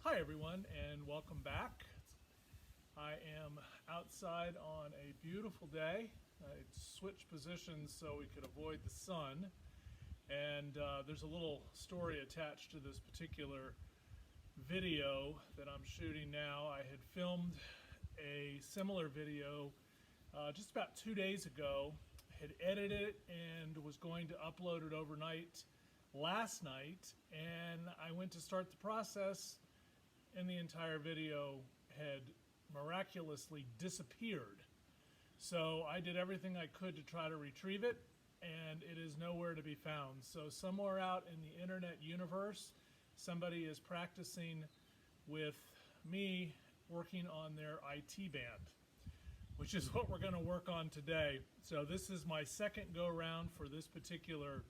Hi everyone and welcome back. I am outside on a beautiful day. I switched positions so we could avoid the sun, and there's a little story attached to this particular video that I'm shooting now. I had filmed a similar video just about 2 days ago, had edited it and was going to upload it overnight last night, and I went to start the process and the entire video had miraculously disappeared. So I did everything I could to try to retrieve it, and it is nowhere to be found. So somewhere out in the internet universe, somebody is practicing with me working on their IT band, which is what we're going to work on today. So this is my second go round for this particular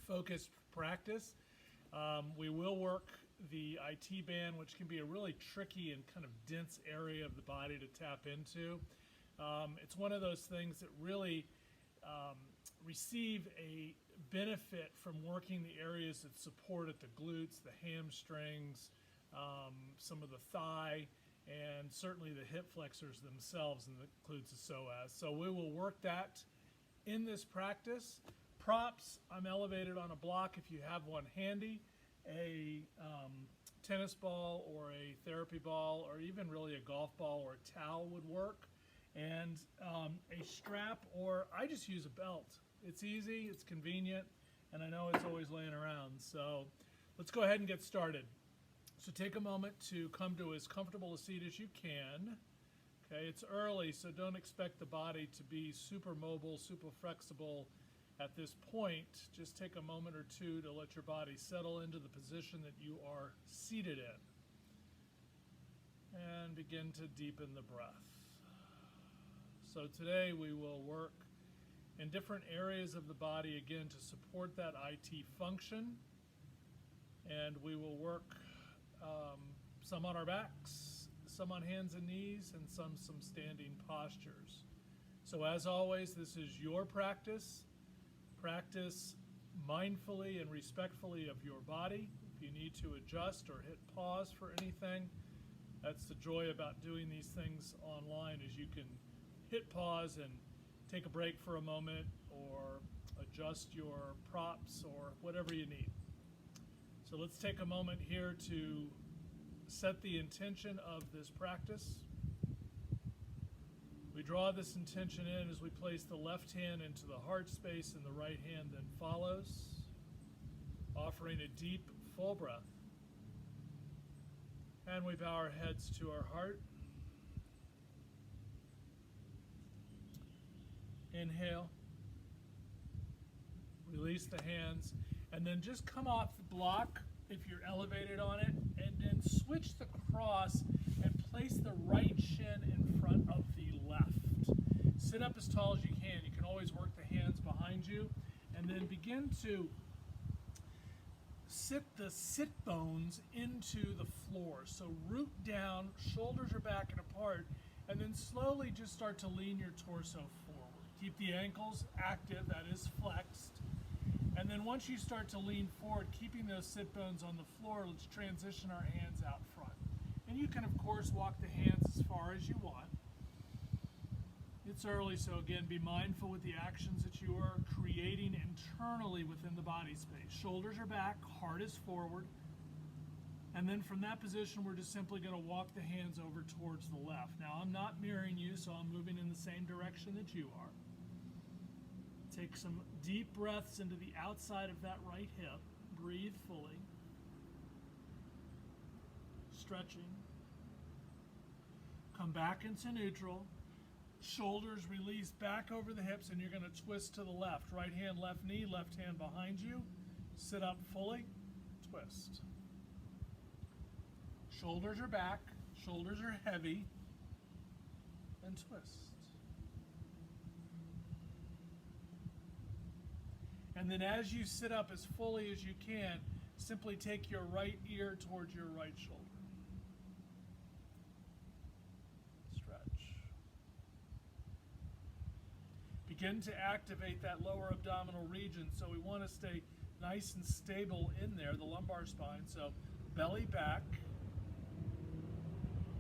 focused practice. We will work the IT band, which can be a really tricky and kind of dense area of the body to tap into. It's one of those things that really receive a benefit from working the areas that support it, the glutes, the hamstrings, some of the thigh, and certainly the hip flexors themselves, and that includes the psoas. So we will work that in this practice. Props, I'm elevated on a block if you have one handy. A tennis ball or a therapy ball or even really a golf ball or a towel would work. And a strap, or I just use a belt. It's easy, it's convenient, and I know it's always laying around. So let's go ahead and get started. So take a moment to come to as comfortable a seat as you can. Okay, it's early, so don't expect the body to be super mobile, super flexible at this point. Just take a moment or two to let your body settle into the position that you are seated in. And begin to deepen the breath. So today we will work in different areas of the body again to support that IT function. And we will work some on our backs, some on hands and knees, and some standing postures. So as always, this is your practice. Practice mindfully and respectfully of your body. If you need to adjust or hit pause for anything, that's the joy about doing these things online, is you can hit pause and take a break for a moment or adjust your props or whatever you need. So let's take a moment here to set the intention of this practice. We draw this intention in as we place the left hand into the heart space and the right hand then follows, offering a deep, full breath. And we bow our heads to our heart. Inhale. Release the hands. And then just come off the block if you're elevated on it, and then switch the cross and place the right shin in front of the left. Sit up as tall as you can. You can always work the hands behind you, and then begin to sit the sit bones into the floor. So root down, shoulders are back and apart, and then slowly just start to lean your torso forward. Keep the ankles active, that is flexed. And then once you start to lean forward, keeping those sit bones on the floor, let's transition our hands out front. And you can, of course, walk the hands as far as you want. It's early, so again, be mindful with the actions that you are creating internally within the body space. Shoulders are back, heart is forward. And then from that position, we're just simply going to walk the hands over towards the left. Now, I'm not mirroring you, so I'm moving in the same direction that you are. Take some deep breaths into the outside of that right hip. Breathe fully. Stretching. Come back into neutral. Shoulders release back over the hips, and you're going to twist to the left. Right hand, left knee, left hand behind you. Sit up fully. Twist. Shoulders are back. Shoulders are heavy. And twist. And then as you sit up as fully as you can, simply take your right ear towards your right shoulder. Stretch. Begin to activate that lower abdominal region, so we want to stay nice and stable in there, the lumbar spine. So belly back,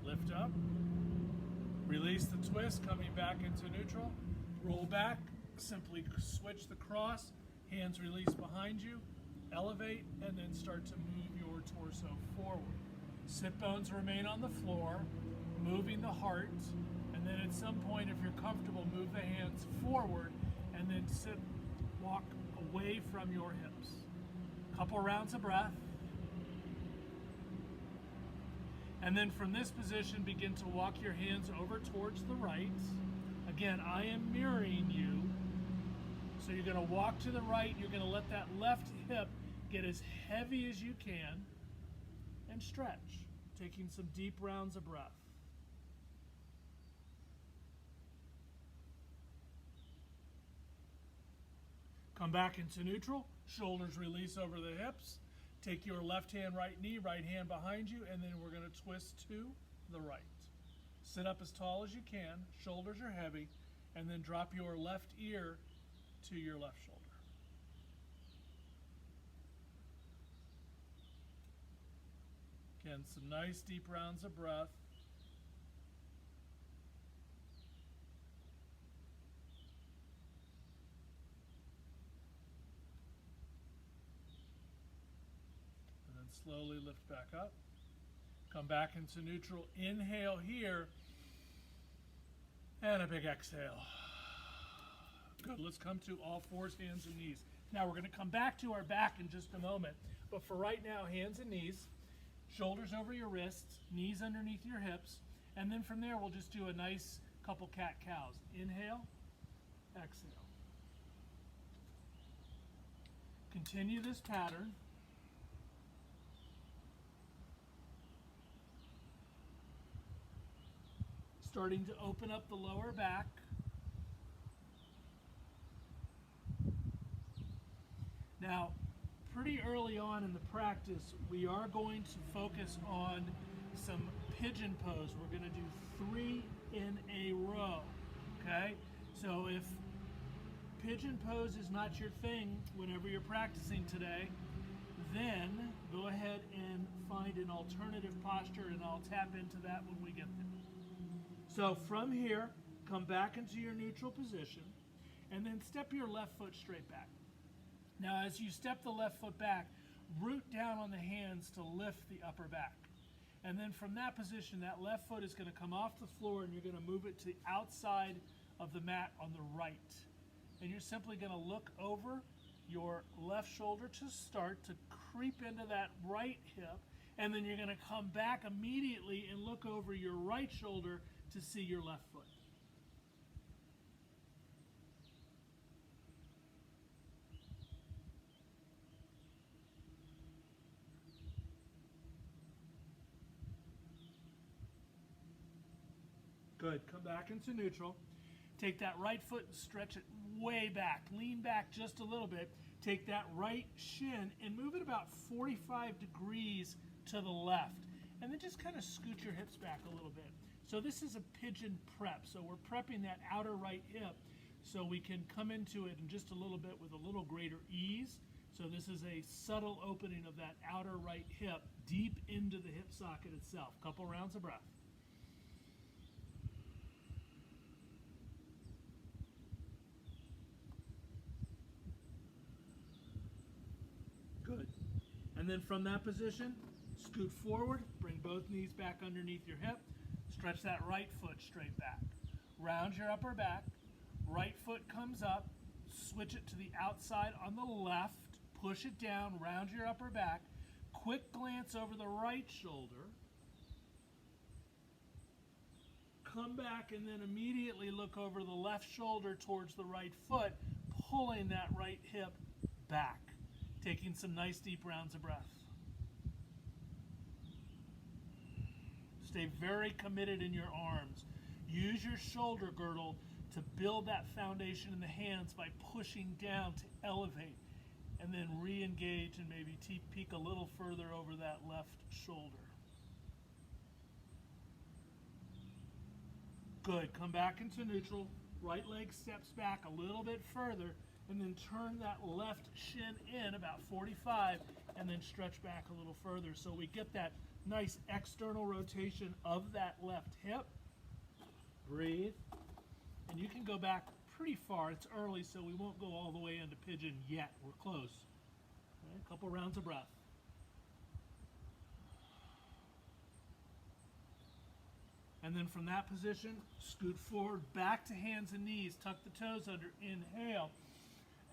Lift up. Release the twist, coming back into neutral. Roll back. Simply switch the cross. Hands release behind you. Elevate, and then start to move your torso forward. Sit bones remain on the floor, moving the heart, and then at some point, if you're comfortable, move the hands forward, and then walk away from your hips. Couple rounds of breath. And then from this position, begin to walk your hands over towards the right. Again, I am mirroring you. So you're going to walk to the right. You're going to let that left hip get as heavy as you can and stretch, taking some deep rounds of breath. Come back into neutral. Shoulders release over the hips. Take your left hand, right knee, right hand behind you, and then we're going to twist to the right. Sit up as tall as you can. Shoulders are heavy. And then drop your left ear to your left shoulder. Again, some nice deep rounds of breath. And then slowly lift back up. Come back into neutral. Inhale here. And a big exhale. Good. Let's come to all fours, hands, and knees. Now we're going to come back to our back in just a moment. But for right now, hands and knees. Shoulders over your wrists, knees underneath your hips, and then from there we'll just do a nice couple cat-cows. Inhale, exhale. Continue this pattern. Starting to open up the lower back. Now, pretty early on in the practice, we are going to focus on some pigeon pose. We're going to do 3 in a row, okay? So if pigeon pose is not your thing whenever you're practicing today, then go ahead and find an alternative posture, and I'll tap into that when we get there. So from here, come back into your neutral position, and then step your left foot straight back. Now, as you step the left foot back, root down on the hands to lift the upper back. And then from that position, that left foot is going to come off the floor, and you're going to move it to the outside of the mat on the right. And you're simply going to look over your left shoulder to start to creep into that right hip, and then you're going to come back immediately and look over your right shoulder to see your left foot. Good. Come back into neutral. Take that right foot and stretch it way back. Lean back just a little bit. Take that right shin and move it about 45 degrees to the left. And then just kind of scoot your hips back a little bit. So this is a pigeon prep. So we're prepping that outer right hip so we can come into it in just a little bit with a little greater ease. So this is a subtle opening of that outer right hip deep into the hip socket itself. Couple rounds of breath. Good. And then from that position, scoot forward, bring both knees back underneath your hip, stretch that right foot straight back. Round your upper back, right foot comes up, switch it to the outside on the left, push it down, round your upper back, quick glance over the right shoulder, come back and then immediately look over the left shoulder towards the right foot, pulling that right hip back. Taking some nice deep rounds of breath. Stay very committed in your arms. Use your shoulder girdle to build that foundation in the hands by pushing down to elevate, and then re-engage and maybe peek a little further over that left shoulder. Good. Come back into neutral. Right leg steps back a little bit further, and then turn that left shin in about 45, and then stretch back a little further. So we get that Nice external rotation of that left hip. Breathe. And you can go back pretty far. It's early, so we won't go all the way into pigeon yet. We're close. Okay, a couple rounds of breath. And then from that position, scoot forward, back to hands and knees. Tuck the toes under. Inhale.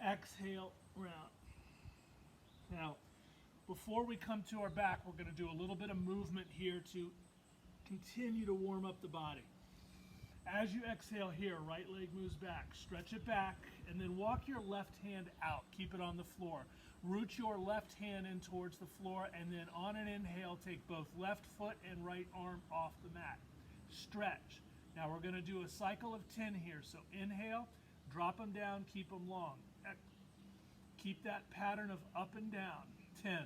Exhale, round. Now, before we come to our back, we're going to do a little bit of movement here to continue to warm up the body. As you exhale here, right leg moves back. Stretch it back, and then walk your left hand out. Keep it on the floor. Root your left hand in towards the floor, and then on an inhale, take both left foot and right arm off the mat. Stretch. Now we're going to do a cycle of 10 here. So inhale, drop them down, keep them long. Keep that pattern of up and down. 10.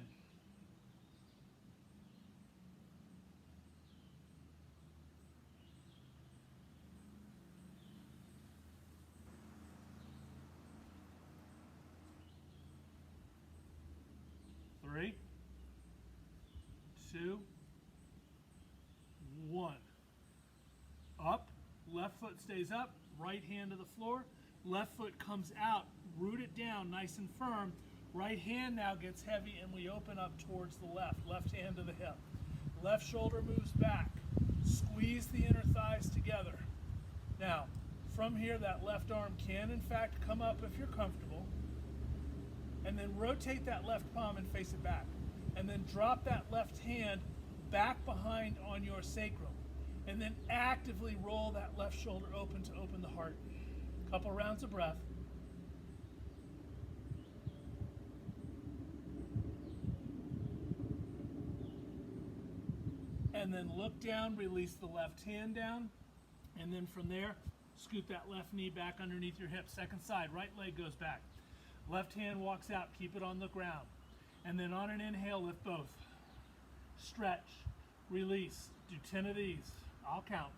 Three, 2, 1. Up, left foot stays up, right hand to the floor, left foot comes out, root it down nice and firm. Right hand now gets heavy and we open up towards the left hand to the hip. Left shoulder moves back. Squeeze the inner thighs together. Now, from here, that left arm can in fact come up if you're comfortable. And then rotate that left palm and face it back. And then drop that left hand back behind on your sacrum. And then actively roll that left shoulder open to open the heart. Couple rounds of breath. And then look down, release the left hand down. And then from there, scoot that left knee back underneath your hip. Second side, right leg goes back. Left hand walks out, keep it on the ground. And then on an inhale, lift both. Stretch, release, do 10 of these. I'll count.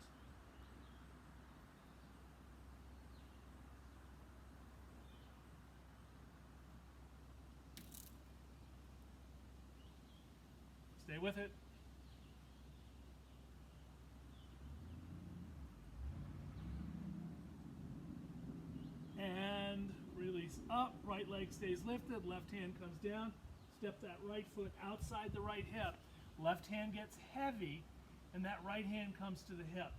Stay with it. And release up, right leg stays lifted, left hand comes down, step that right foot outside the right hip, left hand gets heavy, and that right hand comes to the hip.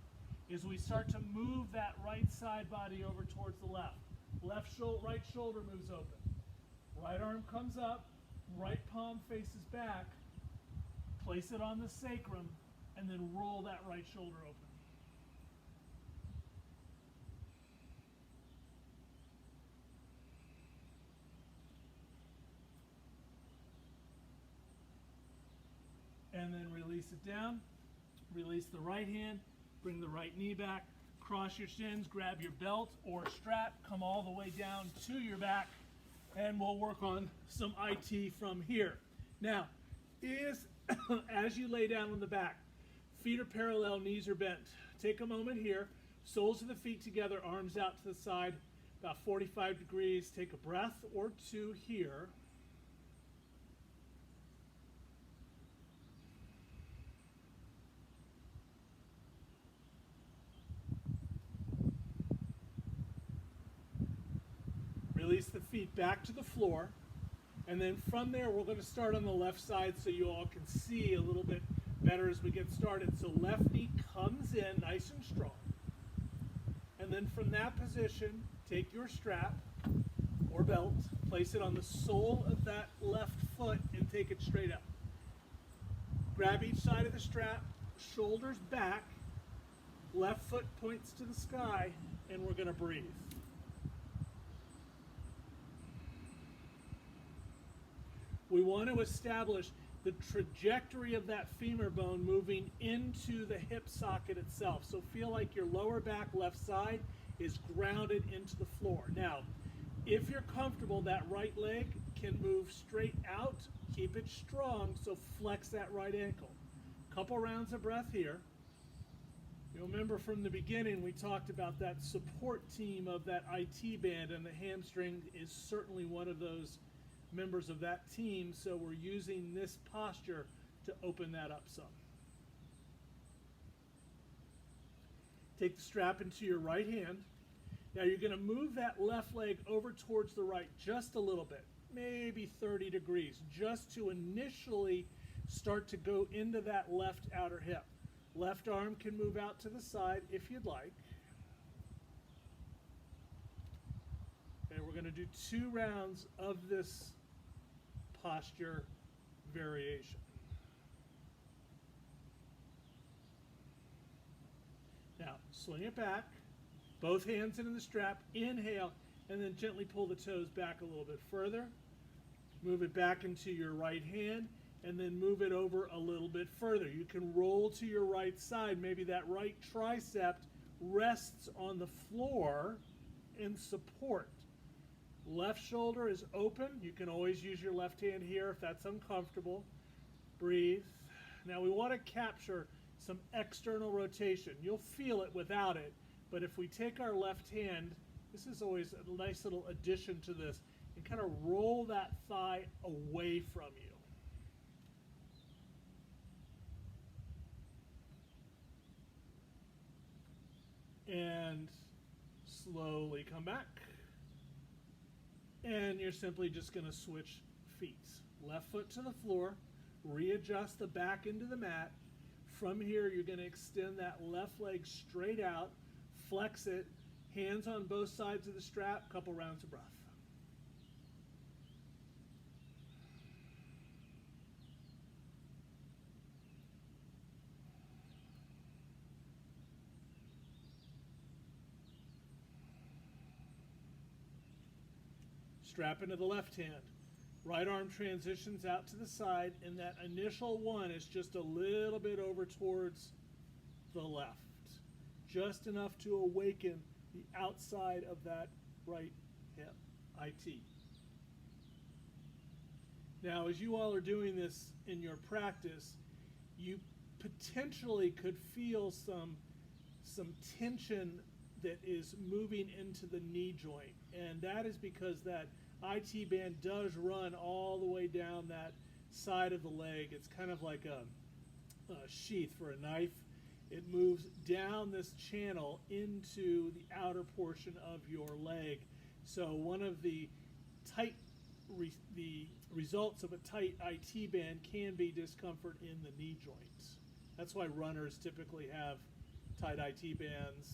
As we start to move that right side body over towards the left, right shoulder moves open, right arm comes up, right palm faces back, place it on the sacrum, and then roll that right shoulder open. And then release it down. Release the right hand, bring the right knee back, cross your shins, grab your belt or strap, come all the way down to your back, and we'll work on some IT from here. Now, as you lay down on the back, feet are parallel, knees are bent. Take a moment here, soles of the feet together, arms out to the side, about 45 degrees. Take a breath or two here. Release the feet back to the floor, and then from there we're going to start on the left side so you all can see a little bit better as we get started. So left knee comes in nice and strong, and then from that position take your strap or belt, place it on the sole of that left foot and take it straight up. Grab each side of the strap, shoulders back, left foot points to the sky, and we're going to breathe. We want to establish the trajectory of that femur bone moving into the hip socket itself. So feel like your lower back left side is grounded into the floor. Now, if you're comfortable, that right leg can move straight out. Keep it strong, so flex that right ankle. Couple rounds of breath here. You'll remember from the beginning we talked about that support team of that IT band, and the hamstring is certainly one of those members of that team, so we're using this posture to open that up some. Take the strap into your right hand. Now you're going to move that left leg over towards the right just a little bit, maybe 30 degrees, just to initially start to go into that left outer hip. Left arm can move out to the side if you'd like. Okay, we're going to do 2 rounds of this posture variation. Now, swing it back, both hands into the strap, inhale, and then gently pull the toes back a little bit further. Move it back into your right hand, and then move it over a little bit further. You can roll to your right side. Maybe that right tricep rests on the floor in support. Left shoulder is open. You can always use your left hand here if that's uncomfortable. Breathe. Now we want to capture some external rotation. You'll feel it without it, but if we take our left hand, this is always a nice little addition to this, and kind of roll that thigh away from you. And slowly come back. And you're simply just going to switch feet. Left foot to the floor, readjust the back into the mat. From here, you're going to extend that left leg straight out, flex it, hands on both sides of the strap, couple rounds of breath. Strap into the left hand. Right arm transitions out to the side, and that initial one is just a little bit over towards the left. Just enough to awaken the outside of that right hip, IT. Now, as you all are doing this in your practice, you potentially could feel some tension that is moving into the knee joint, and that is because that IT band does run all the way down that side of the leg. It's kind of like a sheath for a knife. It moves down this channel into the outer portion of your leg. So one of the results of a tight IT band can be discomfort in the knee joints. That's why runners typically have tight IT bands.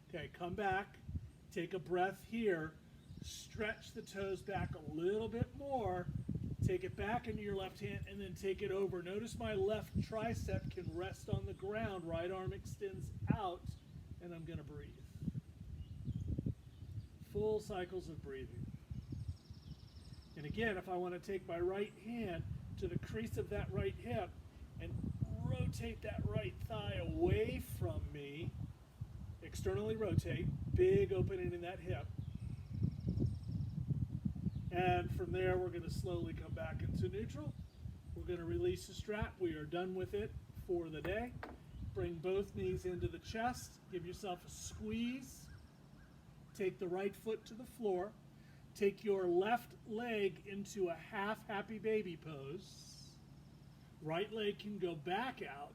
Okay, come back, take a breath here. Stretch the toes back a little bit more, take it back into your left hand, and then take it over. Notice my left tricep can rest on the ground, right arm extends out, and I'm going to breathe. Full cycles of breathing. And again, if I want to take my right hand to the crease of that right hip and rotate that right thigh away from me, externally rotate, big opening in that hip. And from there, we're going to slowly come back into neutral. We're going to release the strap. We are done with it for the day. Bring both knees into the chest. Give yourself a squeeze. Take the right foot to the floor. Take your left leg into a half happy baby pose. Right leg can go back out.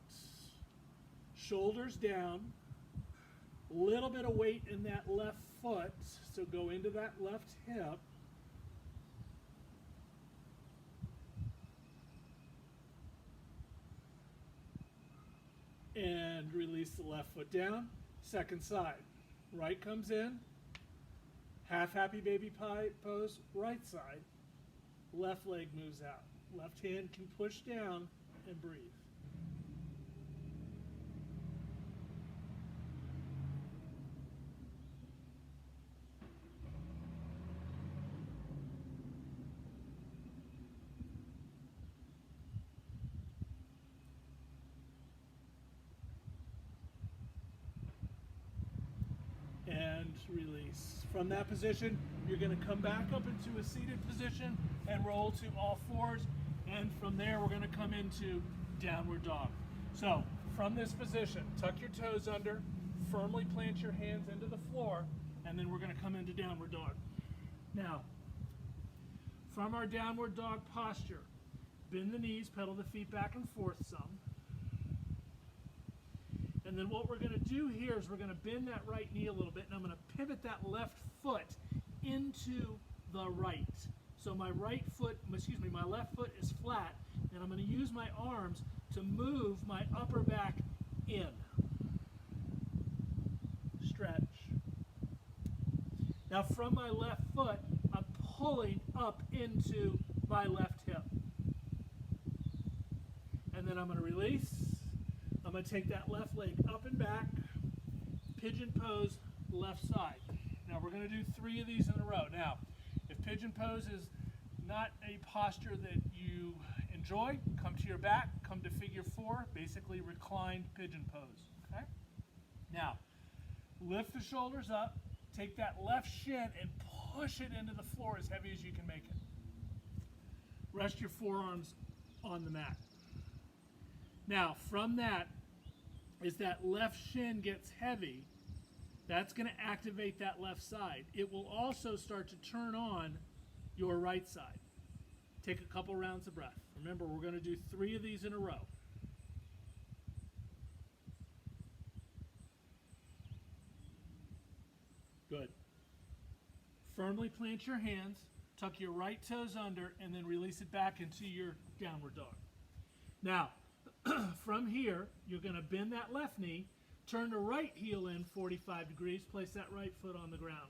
Shoulders down. Little bit of weight in that left foot. So go into that left hip. And release the left foot down. Second side. Right comes in. Half happy baby pie pose. Right side. Left leg moves out. Left hand can push down and breathe. And release. From that position, you're going to come back up into a seated position and roll to all fours. And from there, we're going to come into downward dog. So from this position, tuck your toes under, firmly plant your hands into the floor, and then we're going to come into downward dog. Now, from our downward dog posture, bend the knees, pedal the feet back and forth some. And then what we're going to do here is we're going to bend that right knee a little bit, and I'm going to pivot that left foot into the right. So my left foot is flat, and I'm going to use my arms to move my upper back in. Stretch. Now from my left foot, I'm pulling up into my left hip. And then I'm going to release. I'm going to take that left leg up and back, pigeon pose, left side. Now we're going to do 3 of these in a row. Now, if pigeon pose is not a posture that you enjoy, come to your back, come to figure 4, basically reclined pigeon pose. Okay? Now, lift the shoulders up, take that left shin and push it into the floor as heavy as you can make it. Rest your forearms on the mat. Now, from that, as that left shin gets heavy, that's going to activate that left side. It will also start to turn on your right side. Take a couple rounds of breath. Remember, we're going to do 3 of these in a row. Good. Firmly plant your hands, tuck your right toes under, and then release it back into your downward dog. Now, from here, you're going to bend that left knee, turn the right heel in 45 degrees, place that right foot on the ground.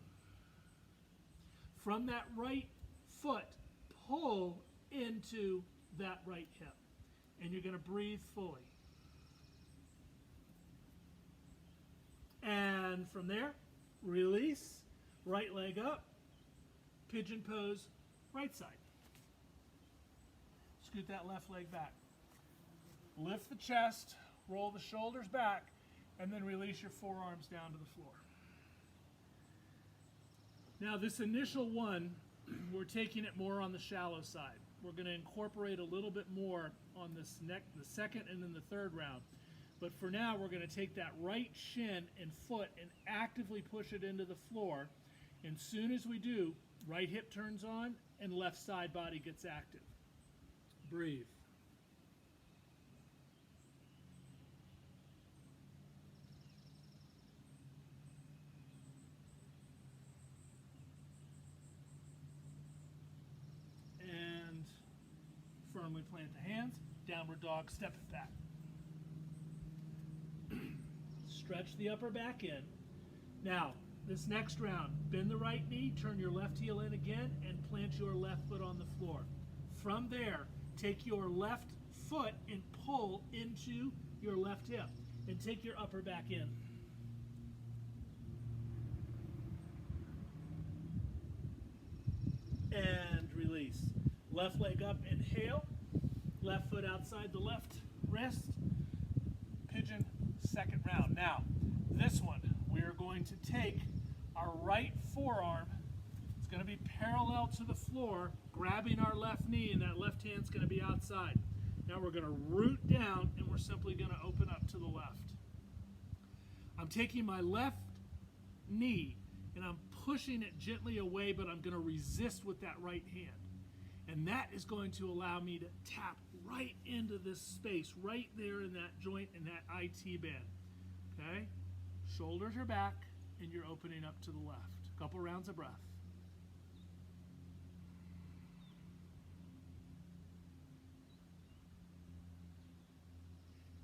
From that right foot, pull into that right hip, and you're going to breathe fully. And from there, release, right leg up, pigeon pose, right side. Scoot that left leg back. Lift the chest, roll the shoulders back, and then release your forearms down to the floor. Now this initial one, we're taking it more on the shallow side. We're going to incorporate a little bit more on the second and then the third round. But for now, we're going to take that right shin and foot and actively push it into the floor. And soon as we do, right hip turns on and left side body gets active. Breathe. And firmly plant the hands, downward dog, step it back. Stretch the upper back in. Now, this next round, bend the right knee, turn your left heel in again, and plant your left foot on the floor. From there, take your left foot and pull into your left hip, and take your upper back in. And release. Left leg up, inhale. Left foot outside the left wrist. Pigeon, second round. Now, this one, we are going to take our right forearm. It's going to be parallel to the floor, grabbing our left knee, and that left hand's going to be outside. Now we're going to root down, and we're simply going to open up to the left. I'm taking my left knee, and I'm pushing it gently away, but I'm going to resist with that right hand. And that is going to allow me to tap right into this space, right there in that joint, in that IT band. Okay? Shoulders are back, and you're opening up to the left. A couple rounds of breath.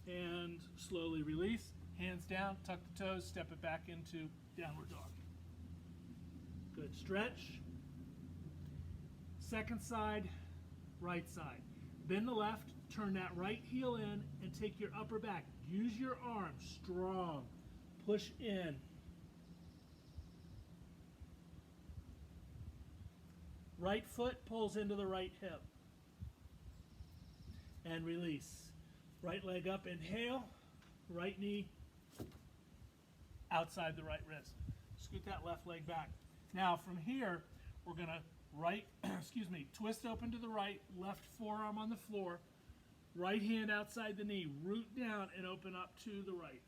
And slowly release. Hands down, tuck the toes, step it back into downward dog. Good. Stretch. Second side, right side. Bend the left, turn that right heel in, and take your upper back. Use your arms, strong. Push in. Right foot pulls into the right hip. And release. Right leg up, inhale. Right knee outside the right wrist. Scoot that left leg back. Now from here, we're going to twist open to the right, left forearm on the floor, right hand outside the knee, root down and open up to the right.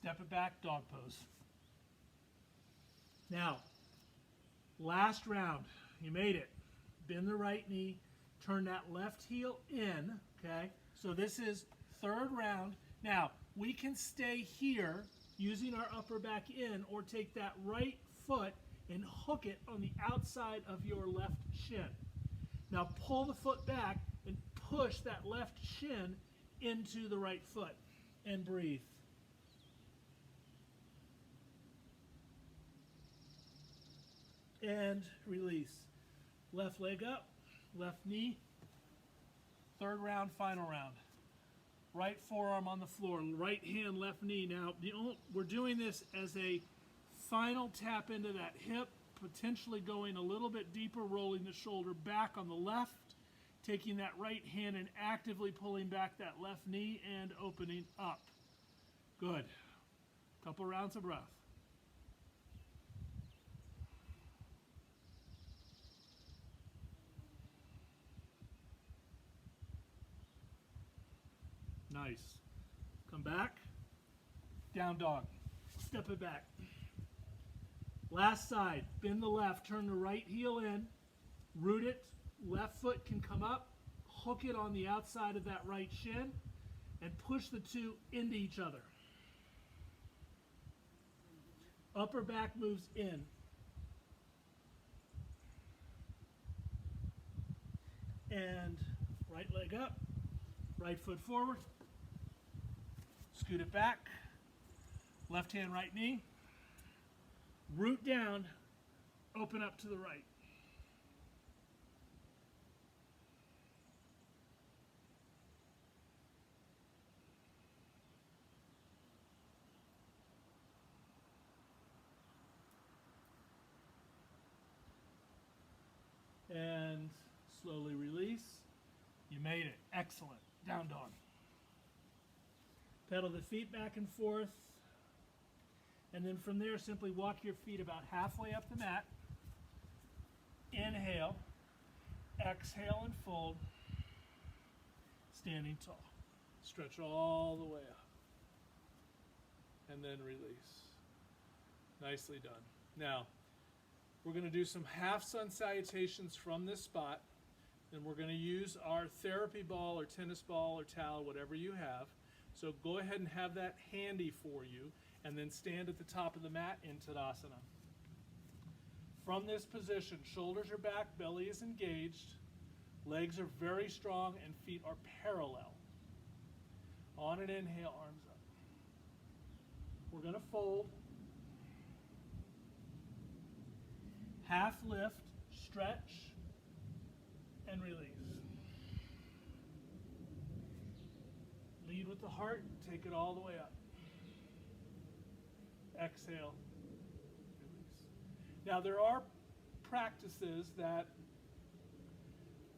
Step it back, dog pose. Now, last round. You made it. Bend the right knee, turn that left heel in, okay? So this is third round. Now, we can stay here using our upper back in or take that right foot and hook it on the outside of your left shin. Now pull the foot back and push that left shin into the right foot and breathe. And release. Left leg up, left knee. Third round, final round. Right forearm on the floor, right hand, left knee. Now, we're doing this as a final tap into that hip, potentially going a little bit deeper, rolling the shoulder back on the left, taking that right hand and actively pulling back that left knee and opening up. Good. Couple rounds of breath. Nice. Come back. Down dog. Step it back. Last side. Bend the left. Turn the right heel in. Root it. Left foot can come up. Hook it on the outside of that right shin. And push the two into each other. Upper back moves in. And right leg up. Right foot forward. Scoot it back. Left hand, right knee. Root down. Open up to the right. And slowly release. You made it. Excellent. Down dog. Pedal the feet back and forth. And then from there, simply walk your feet about halfway up the mat. Inhale. Exhale and fold. Standing tall. Stretch all the way up. And then release. Nicely done. Now, we're going to do some half sun salutations from this spot. And we're going to use our therapy ball or tennis ball or towel, whatever you have. So go ahead and have that handy for you, and then stand at the top of the mat in Tadasana. From this position, shoulders are back, belly is engaged, legs are very strong, and feet are parallel. On an inhale, arms up. We're going to fold. Half lift, stretch, and release. Lead with the heart, take it all the way up. Exhale, release. Now there are practices that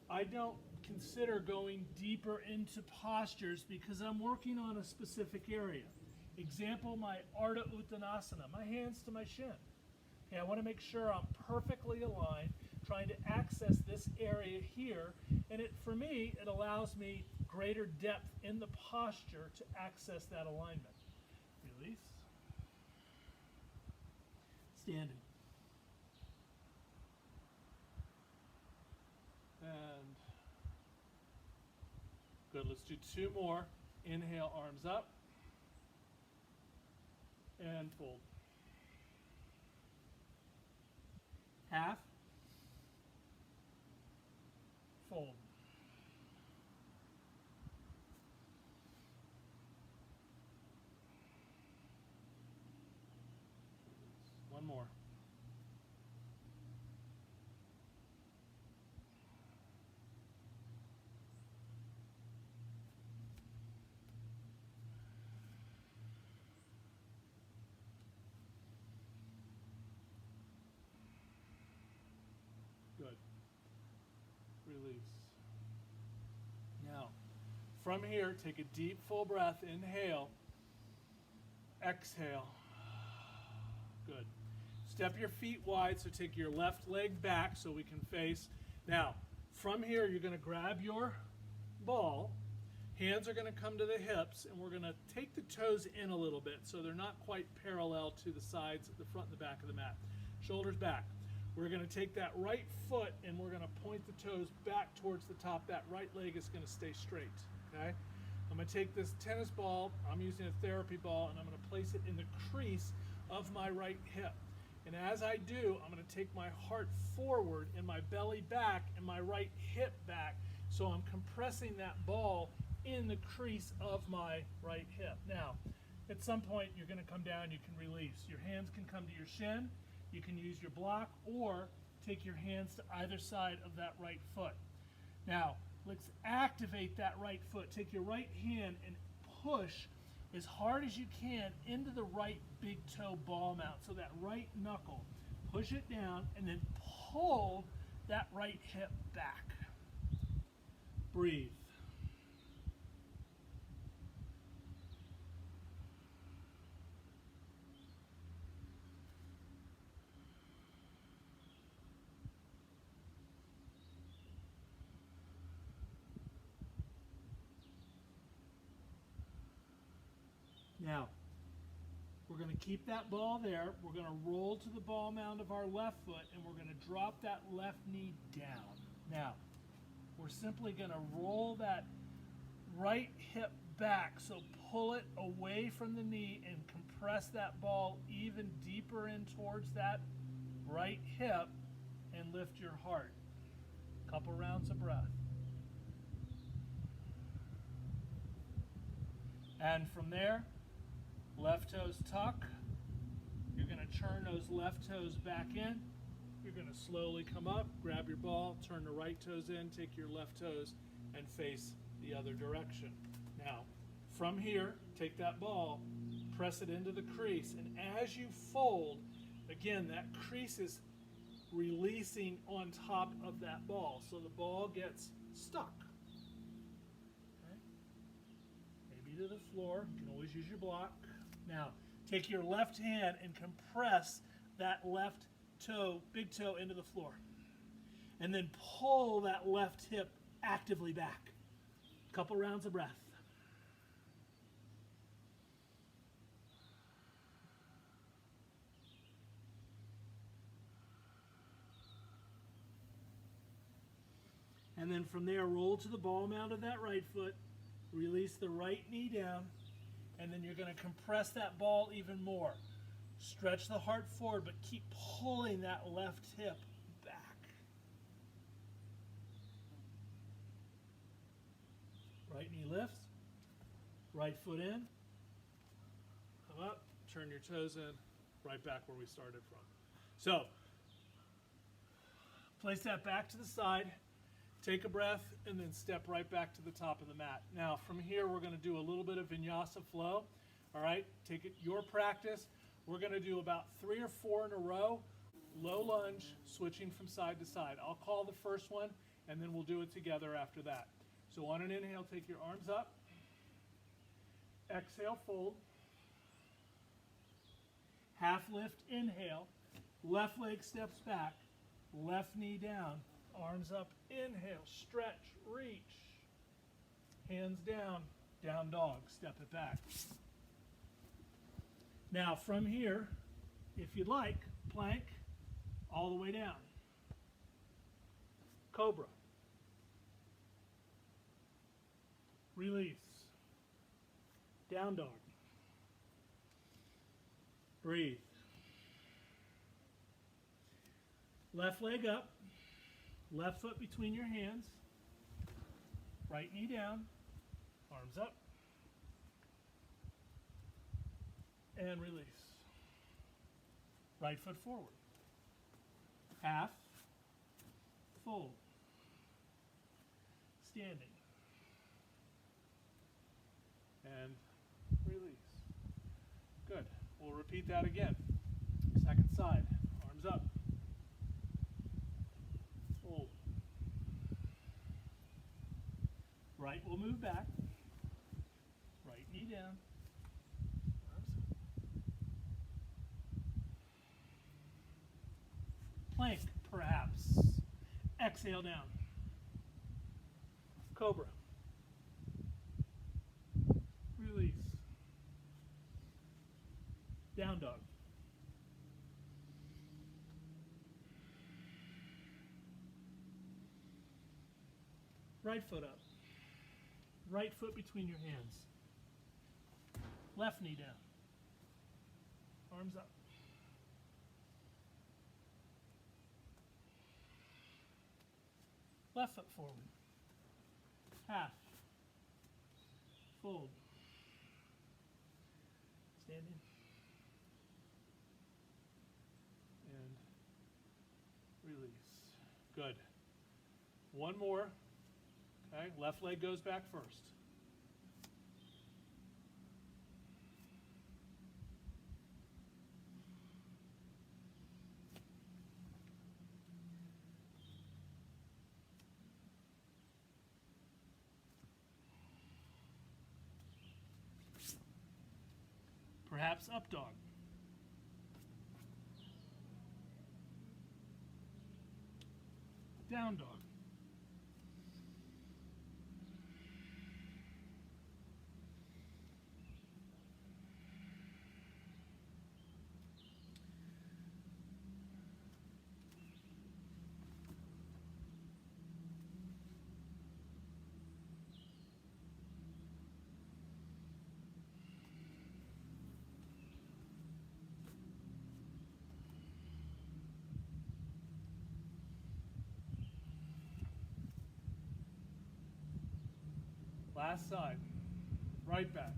I don't consider going deeper into postures because I'm working on a specific area. Example, my Ardha Uttanasana, my hands to my shin. Okay, I want to make sure I'm perfectly aligned, trying to access this area here, and for me, it allows me greater depth in the posture to access that alignment. Release. Standing. And good, let's do two more. Inhale, arms up. And fold. Half. Fold. One more. Good. Release. Now, from here, take a deep, full breath. Inhale. Exhale. Good. Step your feet wide, so take your left leg back so we can face. Now, from here, you're going to grab your ball, Hands are going to come to the hips, and we're going to take the toes in a little bit so they're not quite parallel to the sides, the front and the back of the mat. Shoulders back. We're going to take that right foot and we're going to point the toes back towards the top. That right leg is going to stay straight. Okay? I'm going to take this tennis ball, I'm using a therapy ball, and I'm going to place it in the crease of my right hip. And as I do, I'm going to take my heart forward and my belly back and my right hip back. So I'm compressing that ball in the crease of my right hip. Now, at some point you're going to come down, you can release. Your hands can come to your shin, you can use your block, or take your hands to either side of that right foot. Now, let's activate that right foot. Take your right hand and push as hard as you can into the right big toe ball mount. So that right knuckle, push it down and then pull that right hip back. Breathe. Now, we're going to keep that ball there. We're going to roll to the ball mound of our left foot, and we're going to drop that left knee down. Now, we're simply going to roll that right hip back, so pull it away from the knee and compress that ball even deeper in towards that right hip and lift your heart. Couple rounds of breath. And from there, left toes tuck. You're going to turn those left toes back in. You're going to slowly come up, grab your ball, turn the right toes in, take your left toes, and face the other direction. Now, from here, take that ball, press it into the crease, and as you fold, again, that crease is releasing on top of that ball, so the ball gets stuck. Okay? Maybe to the floor. You can always use your block. Now, take your left hand and compress that left toe, big toe, into the floor. And then pull that left hip actively back. Couple rounds of breath. And then from there, roll to the ball mound of that right foot. Release the right knee down. And then you're going to compress that ball even more. Stretch the heart forward, but keep pulling that left hip back. Right knee lifts. Right foot in. Come up. Turn your toes in. Right back where we started from. So, place that back to the side. Take a breath, and then step right back to the top of the mat. Now, from here, we're going to do a little bit of vinyasa flow. All right, take it your practice. We're going to do about 3 or 4 in a row, low lunge, switching from side to side. I'll call the first one, and then we'll do it together after that. So on an inhale, take your arms up. Exhale, fold. Half lift, inhale. Left leg steps back. Left knee down. Arms up, inhale, stretch, reach. Hands down, down dog, step it back. Now from here, if you'd like, plank all the way down. Cobra. Release. Down dog. Breathe. Left leg up. Left foot between your hands, right knee down, arms up, and release. Right foot forward. Half, fold, standing, and release. Good. We'll repeat that again. Second side, arms up. Right will move back. Right knee down. Arms up. Plank, perhaps. Exhale down. Cobra. Right foot up. Right foot between your hands. Left knee down. Arms up. Left foot forward. Half. Fold. Stand in. And release. Good. One more. Okay, left leg goes back first. Perhaps up dog. Down dog. Last side. Right back.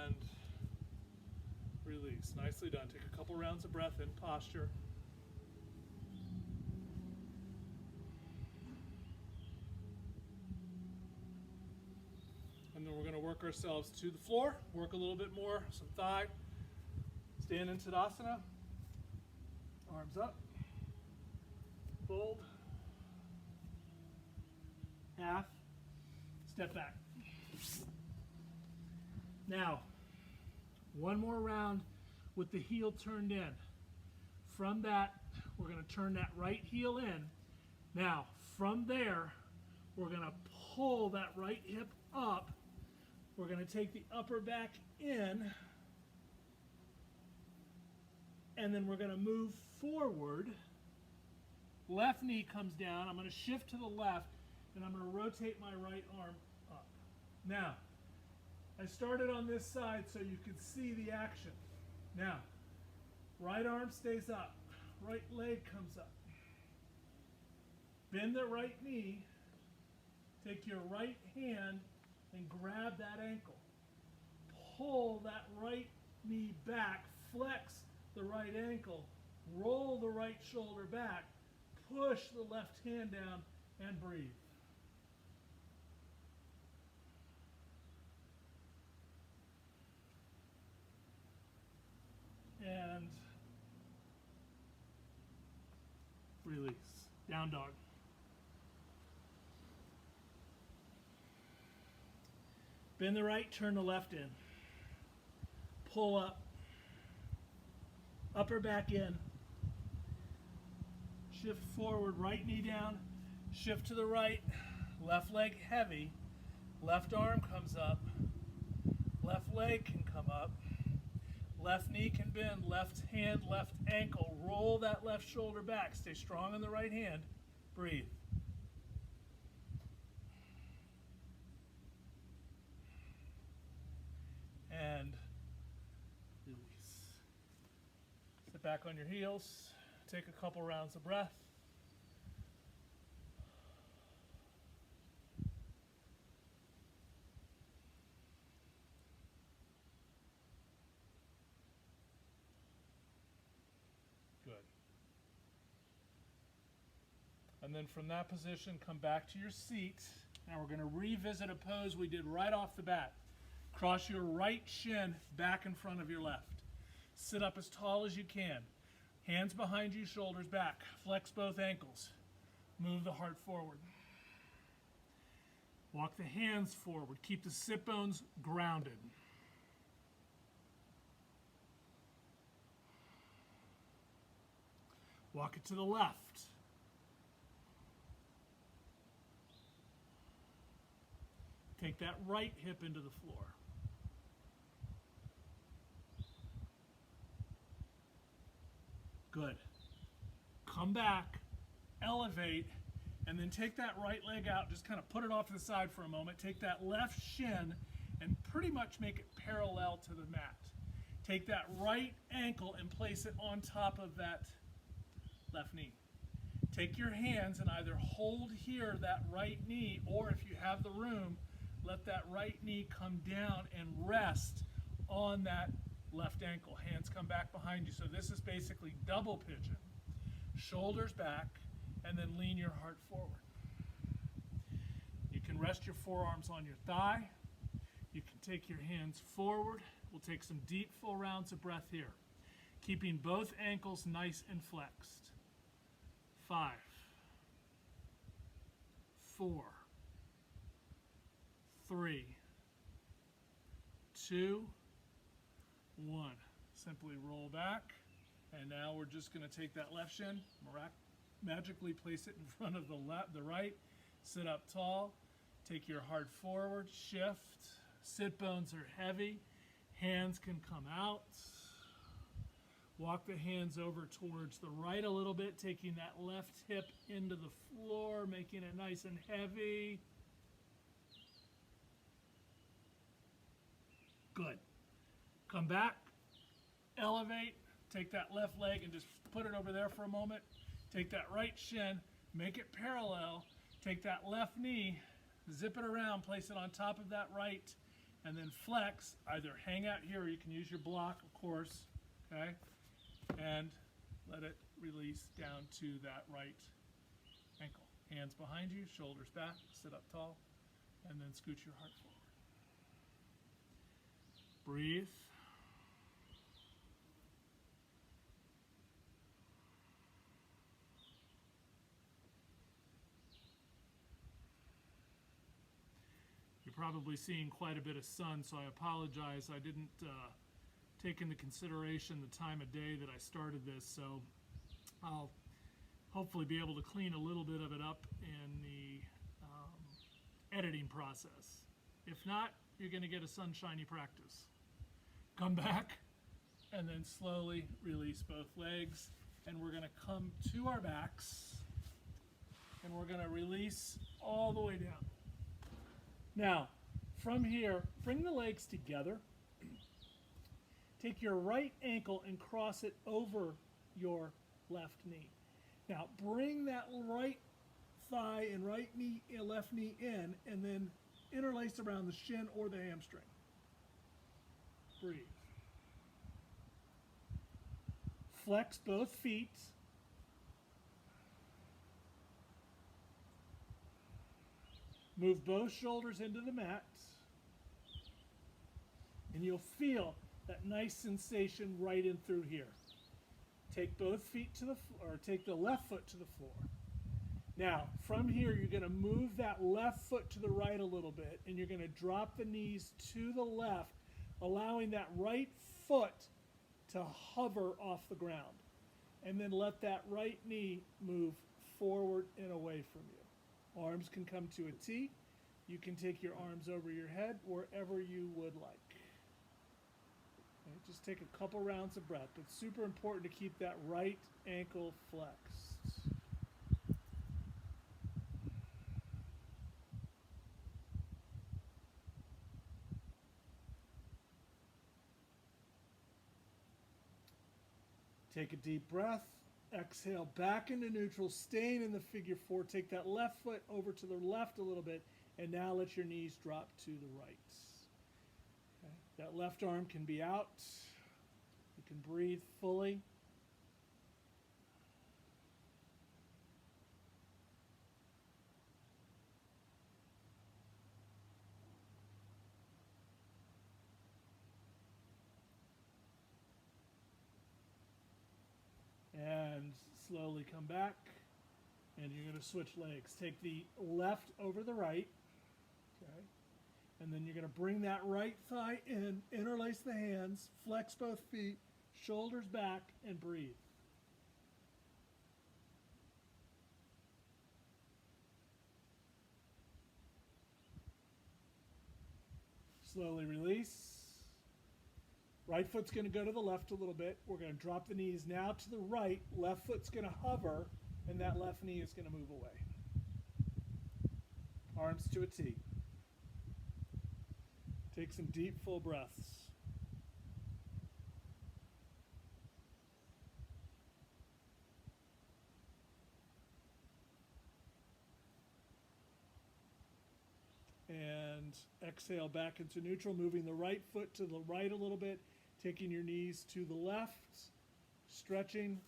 And release. Nicely done. Take a couple rounds of breath in posture. And then we're going to work ourselves to the floor. Work a little bit more. Some thigh. Stand in Tadasana. Arms up. Fold. Half. Step back. Now, one more round with the heel turned in. From that, we're going to turn that right heel in. Now, from there, we're going to pull that right hip up. We're going to take the upper back in, and then we're going to move forward. Left knee comes down. I'm going to shift to the left, and I'm going to rotate my right arm up. Now, I started on this side so you could see the action. Now, right arm stays up. Right leg comes up. Bend the right knee. Take your right hand and grab that ankle. Pull that right knee back. Flex the right ankle. Roll the right shoulder back. Push the left hand down and breathe. And release. Down dog. Bend the right, turn the left in. Pull up. Upper back in. Shift forward, right knee down. Shift to the right. Left leg heavy. Left arm comes up. Left leg can come up. Left knee can bend, left hand, left ankle. Roll that left shoulder back. Stay strong on the right hand. Breathe. And release. Sit back on your heels. Take a couple rounds of breath. Good. And then from that position, come back to your seat. Now we're going to revisit a pose we did right off the bat. Cross your right shin back in front of your left. Sit up as tall as you can. Hands behind you, shoulders back. Flex both ankles. Move the heart forward. Walk the hands forward. Keep the sit bones grounded. Walk it to the left. Take that right hip into the floor. Good. Come back, elevate, and then take that right leg out. Just kind of put it off to the side for a moment. Take that left shin and pretty much make it parallel to the mat. Take that right ankle and place it on top of that left knee. Take your hands and either hold here that right knee, or if you have the room, let that right knee come down and rest on that left ankle. Hands come back behind you. So this is basically double pigeon. Shoulders back, and then lean your heart forward. You can rest your forearms on your thigh. You can take your hands forward. We'll take some deep, full rounds of breath here, keeping both ankles nice and flexed. 5, 4, 3, 2, 1. Simply roll back, and now we're just going to take that left shin, magically place it in front of the right, sit up tall, take your heart forward, shift, sit bones are heavy, hands can come out. Walk the hands over towards the right a little bit, taking that left hip into the floor, making it nice and heavy. Good. Come back, elevate, take that left leg and just put it over there for a moment. Take that right shin, make it parallel, take that left knee, zip it around, place it on top of that right, and then flex. Either hang out here or you can use your block, of course, okay? And let it release down to that right ankle. Hands behind you, shoulders back, sit up tall, and then scoot your heart forward. Breathe. You're probably seeing quite a bit of sun, so I apologize. I didn't take into consideration the time of day that I started this, so I'll hopefully be able to clean a little bit of it up in the editing process. If not, you're going to get a sunshiny practice. Come back and then slowly release both legs, and we're going to come to our backs and we're going to release all the way down. Now, from here, bring the legs together. Take your right ankle and cross it over your left knee. Now, bring that right thigh and left knee in, and then interlace around the shin or the hamstring. Breathe. Flex both feet. Move both shoulders into the mat. And you'll feel that nice sensation right in through here. Take both feet to the floor, or take the left foot to the floor. Now, from here, you're going to move that left foot to the right a little bit, and you're going to drop the knees to the left, allowing that right foot to hover off the ground. And then let that right knee move forward and away from you. Arms can come to a T. You can take your arms over your head wherever you would like. Okay, just take a couple rounds of breath. It's super important to keep that right ankle flexed. Take a deep breath. Exhale back into neutral, staying in the figure four. Take that left foot over to the left a little bit, and now let your knees drop to the right. Okay. That left arm can be out. You can breathe fully. Slowly come back, and you're going to switch legs. Take the left over the right, okay? And then you're going to bring that right thigh in, interlace the hands, flex both feet, shoulders back, and breathe. Slowly release. Right foot's going to go to the left a little bit. We're going to drop the knees now to the right. Left foot's going to hover, and that left knee is going to move away. Arms to a T. Take some deep, full breaths. And exhale back into neutral, moving the right foot to the right a little bit, taking your knees to the left, stretching,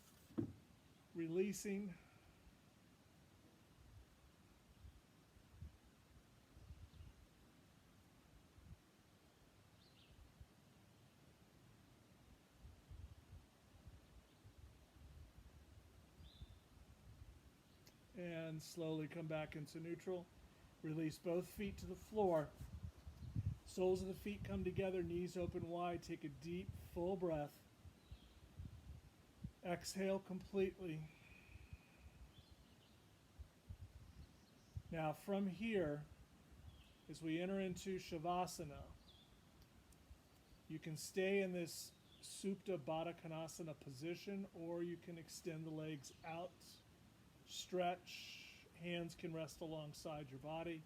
releasing. And slowly come back into neutral. Release both feet to the floor. Soles of the feet come together, knees open wide. Take a deep, full breath. Exhale completely. Now from here, as we enter into Shavasana, you can stay in this Supta Baddha Konasana position, or you can extend the legs out, stretch, hands can rest alongside your body.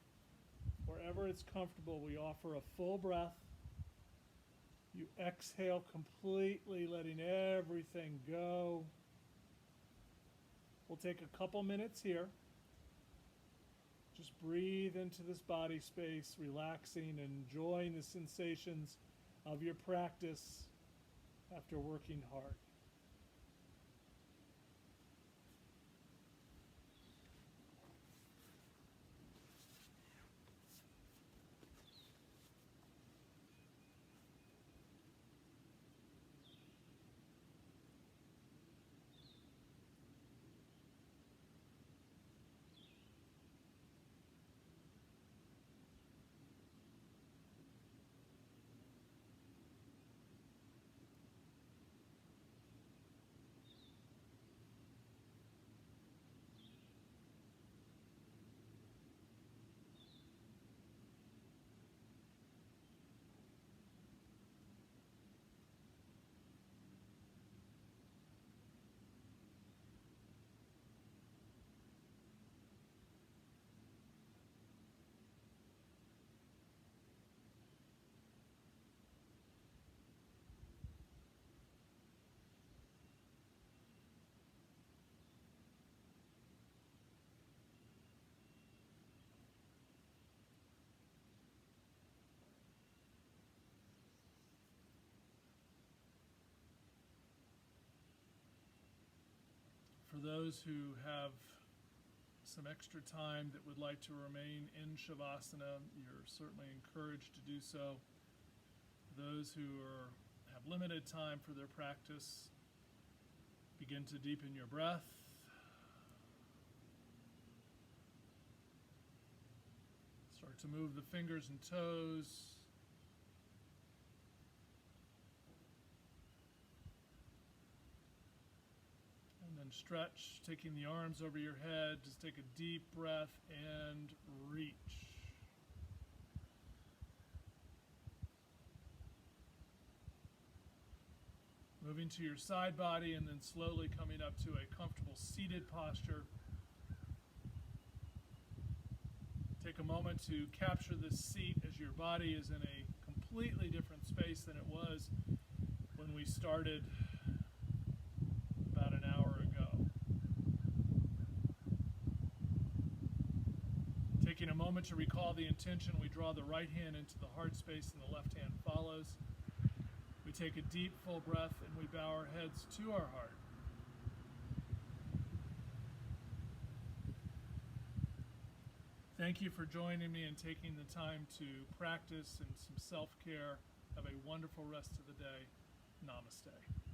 Wherever it's comfortable, we offer a full breath. You exhale completely, letting everything go. We'll take a couple minutes here. Just breathe into this body space, relaxing and enjoying the sensations of your practice after working hard. For those who have some extra time that would like to remain in Shavasana, you're certainly encouraged to do so. Those who have limited time for their practice, begin to deepen your breath. Start to move the fingers and toes. And then stretch, taking the arms over your head. Just take a deep breath and reach. Moving to your side body and then slowly coming up to a comfortable seated posture. Take a moment to capture this seat as your body is in a completely different space than it was when we started about an hour ago. Taking a moment to recall the intention, we draw the right hand into the heart space and the left hand follows. We take a deep, full breath and we bow our heads to our heart. Thank you for joining me and taking the time to practice and some self-care. Have a wonderful rest of the day. Namaste.